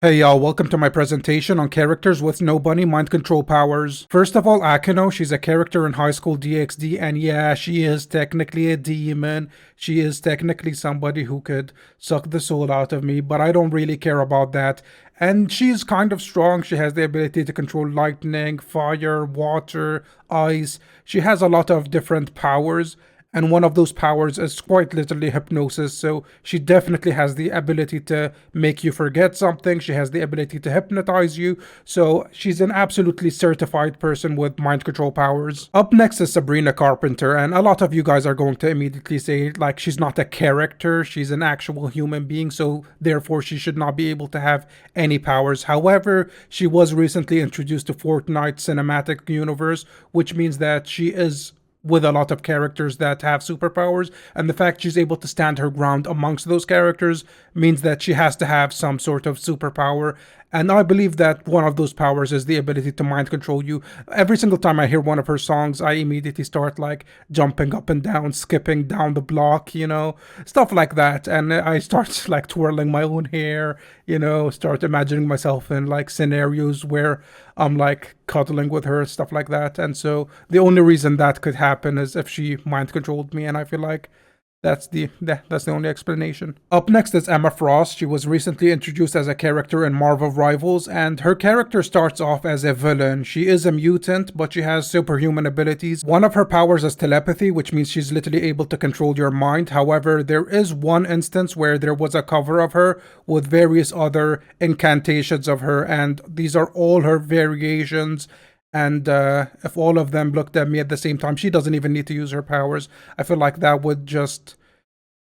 Hey y'all, welcome to my presentation on characters with no bunny mind control powers. First of all, Akino, she's a character in High School DxD, and yeah, she is technically a demon. She is technically somebody who could suck the soul out of me, but I don't really care about that. And she's kind of strong. She has the ability to control lightning, fire, water, ice. She has a lot of different powers, and one of those powers is quite literally hypnosis. So she definitely has the ability to make you forget something. She has the ability to hypnotize you. So she's an absolutely certified person with mind control powers. Up next is Sabrina Carpenter, and a lot of you guys are going to immediately say like she's not a character, she's an actual human being, so therefore she should not be able to have any powers. However, she was recently introduced to Fortnite cinematic universe, which means that she is with a lot of characters that have superpowers, and the fact she's able to stand her ground amongst those characters means that she has to have some sort of superpower. And I believe that one of those powers is the ability to mind control you. Every single time I hear one of her songs, I immediately start like jumping up and down, skipping down the block, stuff like that. And I start like twirling my own hair, start imagining myself in like scenarios where I'm like cuddling with her, stuff like that. And so the only reason that could happen is if she mind controlled me, and I feel like that's the only explanation. Up next is Emma Frost. She was recently introduced as a character in Marvel Rivals, and her character starts off as a villain. She is a mutant, but she has superhuman abilities. One of her powers is telepathy, which means she's literally able to control your mind. However, there is one instance where there was a cover of her with various other incantations of her, and these are all her variations. And if all of them looked at me at the same time, she doesn't even need to use her powers. I feel like that would just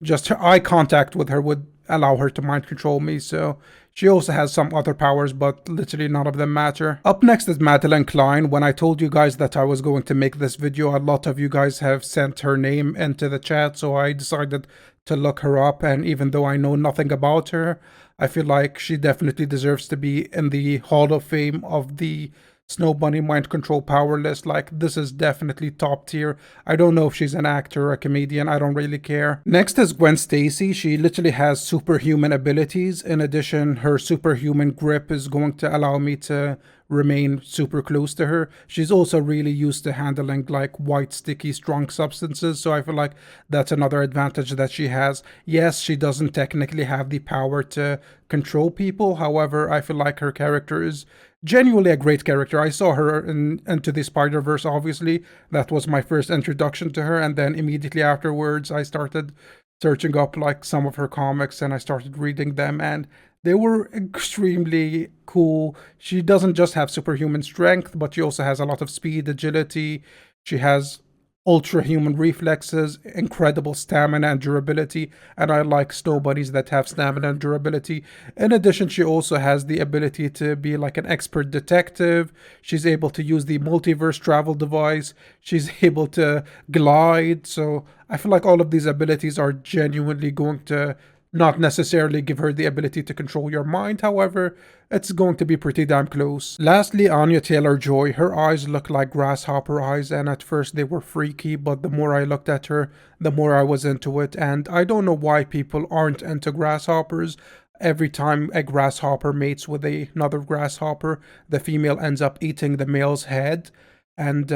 her eye contact with her would allow her to mind control me. So she also has some other powers, but literally none of them matter. Up next is Madeline Klein. When I told you guys that I was going to make this video, a lot of you guys have sent her name into the chat, so I decided to look her up. And even though I know nothing about her, I feel like she definitely deserves to be in the Hall of Fame of the Snow Bunny mind control power list. Like, this is definitely top tier. I don't know if she's an actor or a comedian, I don't really care. Next is Gwen Stacy. She literally has superhuman abilities. In addition, her superhuman grip is going to allow me to remain super close to her. She's also really used to handling like white, sticky, strong substances, so I feel like that's another advantage that she has. Yes, she doesn't technically have the power to control people. However, I feel like her character is genuinely a great character. I saw her in Into the Spider-Verse, obviously. That was my first introduction to her, and then immediately afterwards I started searching up like some of her comics and I started reading them, and they were extremely cool. She doesn't just have superhuman strength, but she also has a lot of speed, agility. She has ultra human reflexes, incredible stamina and durability, and I like snow bunnies that have stamina and durability. In addition, she also has the ability to be like an expert detective. She's able to use the multiverse travel device. She's able to glide. So I feel like all of these abilities are genuinely going to not necessarily give her the ability to control your mind, however, it's going to be pretty damn close. Lastly, Anya Taylor-Joy. Her eyes look like grasshopper eyes, and at first they were freaky, but the more I looked at her, the more I was into it, and I don't know why people aren't into grasshoppers. Every time a grasshopper mates with another grasshopper, the female ends up eating the male's head. And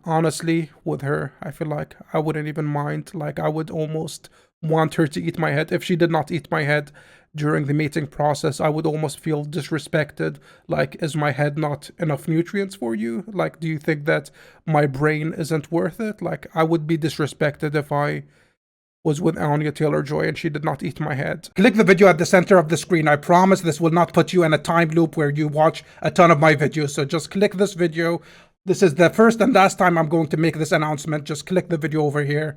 honestly, with her, I feel like I wouldn't even mind. Like, I would almost want her to eat my head. If she did not eat my head during the mating process, I would almost feel disrespected. Like, is my head not enough nutrients for you? Like, do you think that my brain isn't worth it? Like, I would be disrespected if I was with Anya Taylor-Joy and she did not eat my head. Click the video at the center of the screen. I promise this will not put you in a time loop where you watch a ton of my videos. So just click this video. This is the first and last time I'm going to make this announcement. Just click the video over here.